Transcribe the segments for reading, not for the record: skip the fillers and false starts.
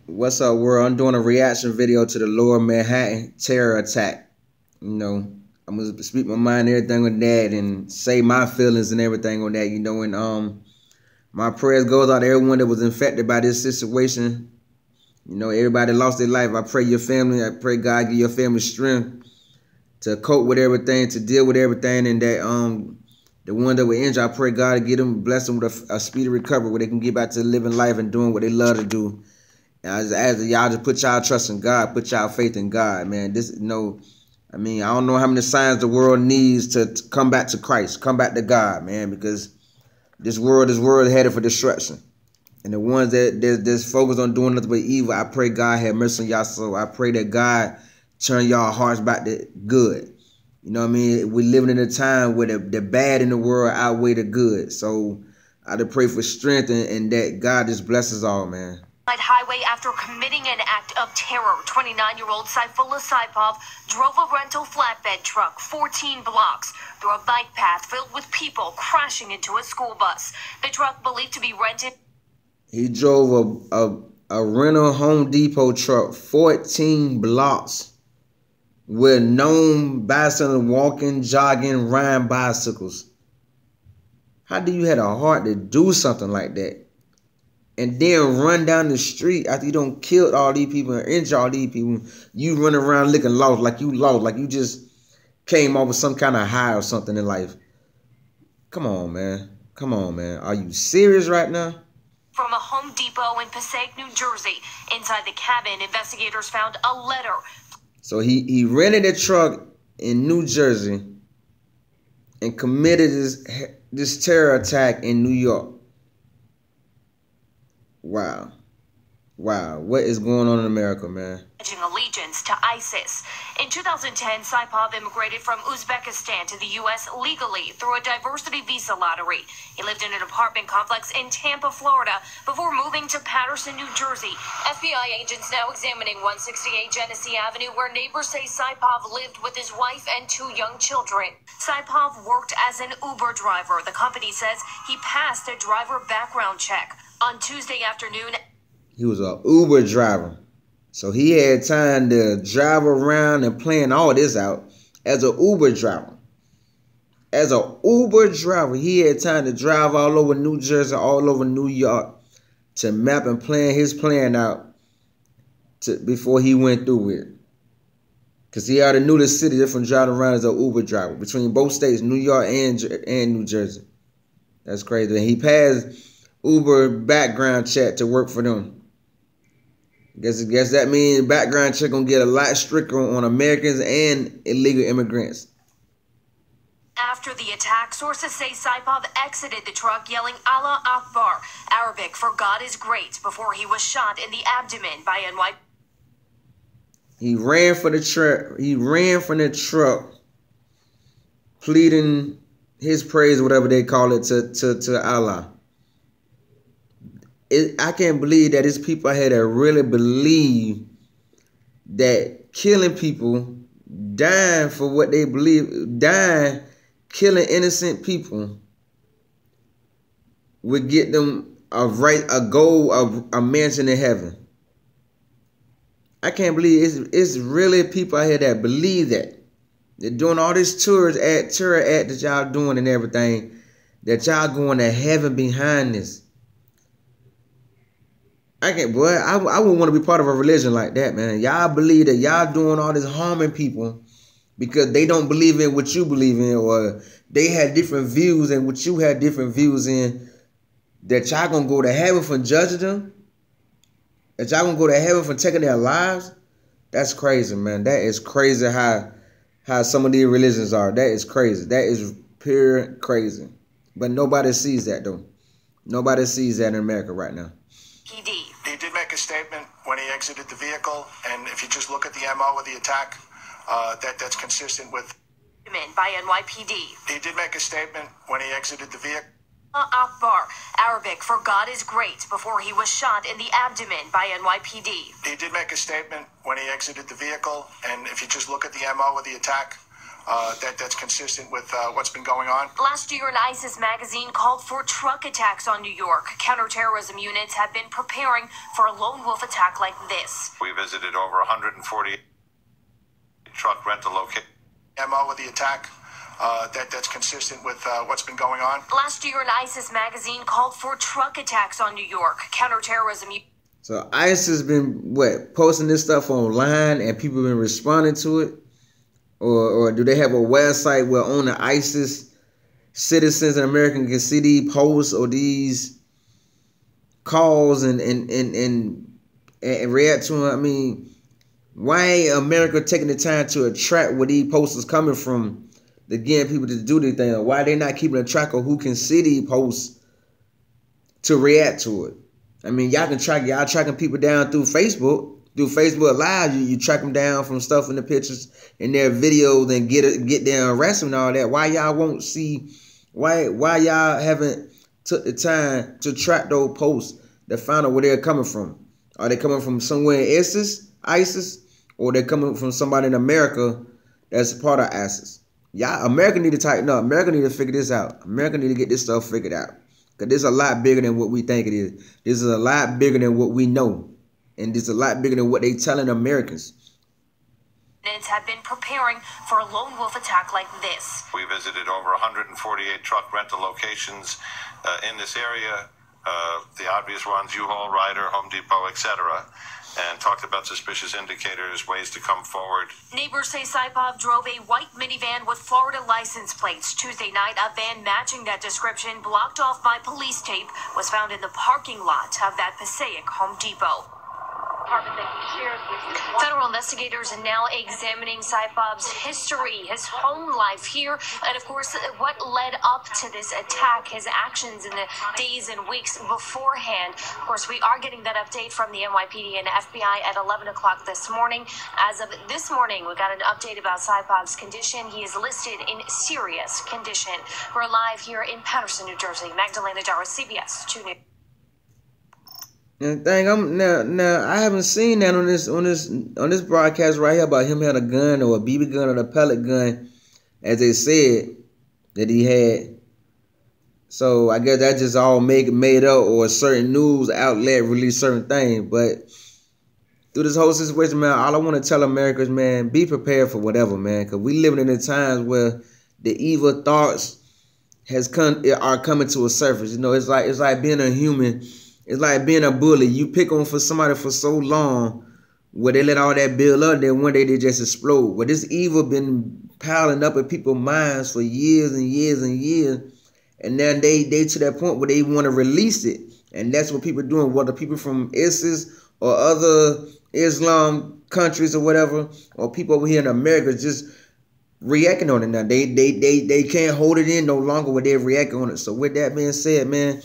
What's up, world? I'm doing a reaction video to the Lower Manhattan terror attack. You know, I'm gonna speak my mind and everything on that and say my feelings and everything on that, and my prayers goes out to everyone that was infected by this situation. You know, everybody lost their life. I pray your family, I pray God give your family strength to cope with everything, to deal with everything, and that the one that were injured, I pray God to get them, bless them with a speedy recovery where they can get back to living life and doing what they love to do. As y'all just put y'all trust in God, put y'all faith in God, man. I don't know how many signs the world needs to come back to Christ, come back to God, man, because this world is headed for destruction. And the ones that's focused on doing nothing but evil, I pray God have mercy on y'all soul. I pray that God turn y'all hearts back to good. You know what I mean? We're living in a time where the bad in the world outweigh the good. So I just pray for strength and that God just blesses all, man. Highway after committing an act of terror. 29-year-old Saifullah Saipov drove a rental flatbed truck 14 blocks through a bike path filled with people crashing into a school bus. The truck, believed to be rented. He drove a rental Home Depot truck 14 blocks with known bystanders walking, jogging, riding bicycles. How do you have a heart to do something like that? And then run down the street after you don't killed all these people and injured all these people. You run around looking lost, like you just came off with some kind of high or something in life. Come on, man. Come on, man. Are you serious right now? From a Home Depot in Passaic, New Jersey. Inside the cabin, investigators found a letter. So he rented a truck in New Jersey and committed this terror attack in New York. Wow. Wow. What is going on in America, man? Allegiance to ISIS. In 2010, Saipov immigrated from Uzbekistan to the U.S. legally through a diversity visa lottery. He lived in an apartment complex in Tampa, Florida, before moving to Paterson, New Jersey. FBI agents now examining 168 Genesee Avenue, where neighbors say Saipov lived with his wife and 2 young children. Saipov worked as an Uber driver. The company says he passed a driver background check. On Tuesday afternoon, he was an Uber driver. So he had time to drive around and plan all this out as an Uber driver. As an Uber driver, he had time to drive all over New Jersey, all over New York to map and plan his plan out before he went through with it. Because he already knew the city just from driving around as an Uber driver between both states, New York and New Jersey. That's crazy. And he passed Uber background check to work for them. Guess that means background check gonna get a lot stricter on Americans and illegal immigrants. After the attack, sources say Saipov exited the truck yelling Allah Akbar, Arabic for God is great, before he was shot in the abdomen by NY. He ran for the truck. He ran from the truck, pleading his praise, whatever they call it, to Allah. I can't believe that there's people out here that really believe that killing people, dying for what they believe, dying, killing innocent people would get them a goal of a mansion in heaven. I can't believe it's really people out here that believe that. They're doing all this terror act that y'all doing and everything, that y'all going to heaven behind this. I wouldn't want to be part of a religion like that, man. Y'all believe that y'all doing all this harming people because they don't believe in what you believe in, or they had different views and what you had different views in, that y'all gonna go to heaven for judging them? That y'all gonna go to heaven for taking their lives? That's crazy, man. That is crazy how some of these religions are. That is crazy. That is pure crazy. But nobody sees that, though. Nobody sees that in America right now. He did make a statement when he exited the vehicle, and if you just look at the MO of the attack, that's consistent with by NYPD. He did make a statement when he exited the vehicle. Akbar, Arabic for God is great, before he was shot in the abdomen by NYPD. He did make a statement when he exited the vehicle, and if you just look at the MO of the attack, that's consistent with what's been going on. Last year, an ISIS magazine called for truck attacks on New York. Counterterrorism units have been preparing for a lone wolf attack like this. We visited over 140 truck rental locations. MO of the attack that's consistent with what's been going on. Last year, an ISIS magazine called for truck attacks on New York. Counterterrorism. So ISIS been posting this stuff online and people been responding to it, or do they have a website where only ISIS citizens in America can see these posts or these calls and react to them? I mean, why ain't America taking the time to attract where these posts coming from to get people to do these things? Or why they not keeping a track of who can see these posts to react to it? I mean, y'all tracking people down through Facebook. Through Facebook Live, you track them down from stuff in the pictures and their videos and get them arrested and all that. Why y'all won't see? Why y'all haven't took the time to track those posts to find out where they're coming from? Are they coming from somewhere in ISIS, or they're coming from somebody in America that's part of ISIS? Y'all, America need to tighten up. America need to figure this out. America need to get this stuff figured out. Because this is a lot bigger than what we think it is. This is a lot bigger than what we know. And this is a lot bigger than what they telling Americans. Have been preparing for a lone wolf attack like this. We visited over 148 truck rental locations in this area. The obvious ones, U-Haul, Ryder, Home Depot, etc., and talked about suspicious indicators, ways to come forward. Neighbors say Saipov drove a white minivan with Florida license plates. Tuesday night, a van matching that description, blocked off by police tape, was found in the parking lot of that Passaic Home Depot. Federal investigators are now examining Saipov's history, his home life here, and of course, what led up to this attack, his actions in the days and weeks beforehand. Of course, we are getting that update from the NYPD and FBI at 11 o'clock this morning. As of this morning, we got an update about Saipov's condition. He is listed in serious condition. We're live here in Patterson, New Jersey. Magdalena Dara, CBS 2 News. And the thing, now I haven't seen that on this broadcast right here about him had a gun or a BB gun or a pellet gun, as they said that he had. So I guess that just all made up, or a certain news outlet released certain things. But through this whole situation, man, all I want to tell America is, man, be prepared for whatever, man, because we living in the times where the evil thoughts are coming to a surface. You know, it's like being a human. It's like being a bully. You pick on for somebody for so long where they let all that build up, then one day they just explode. But this evil been piling up in people's minds for years and years and years. And then they to that point where they want to release it. And that's what people are doing, whether people from ISIS or other Islam countries or whatever, or people over here in America just reacting on it now. They can't hold it in no longer when they're reacting on it. So with that being said, man,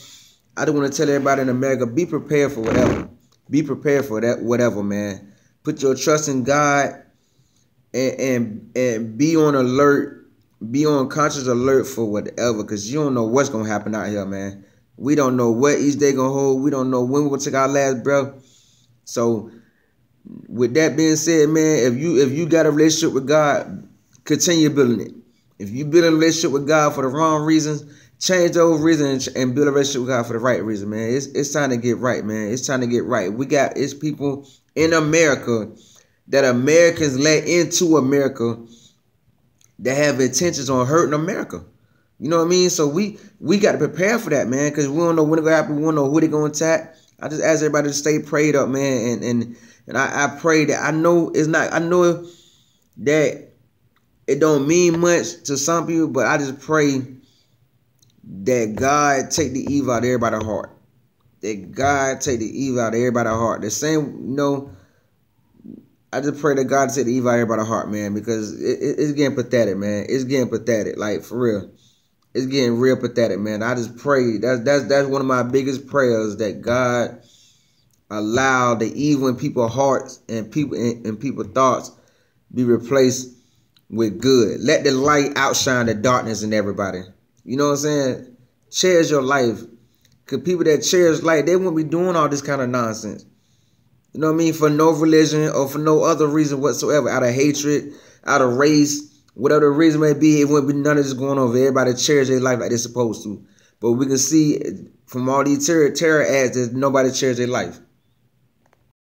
I just want to tell everybody in America, be prepared for whatever. Be prepared for that whatever, man. Put your trust in God and be on alert. Be on conscious alert for whatever, because you don't know what's going to happen out here, man. We don't know what each day going to hold. We don't know when we're going to take our last breath. So with that being said, man, if you got a relationship with God, continue building it. If you build a relationship with God for the wrong reasons, change those reasons and build a relationship with God for the right reason, man. It's time to get right, man. It's time to get right. It's people in America that Americans let into America that have intentions on hurting America. You know what I mean? So we got to prepare for that, man, because we don't know when it's going to happen. We don't know who they're going to attack. I just ask everybody to stay prayed up, man. And I pray that I know that it don't mean much to some people, but I just pray that God take the evil out of everybody's heart. That God take the evil out of everybody's heart. The same, I just pray that God take the evil out of everybody's heart, man, because it's getting pathetic, man. It's getting pathetic, like, for real. It's getting real pathetic, man. I just pray. That's one of my biggest prayers, that God allow the evil in people's hearts and people's thoughts be replaced with good. Let the light outshine the darkness in everybody. You know what I'm saying? Cherish your life. Because people that cherish life, they won't be doing all this kind of nonsense. You know what I mean? For no religion or for no other reason whatsoever. Out of hatred, out of race, Whatever the reason may be, it wouldn't be none of this going on if everybody cherish their life like they're supposed to. But we can see from all these terror ads that nobody cherishes their life.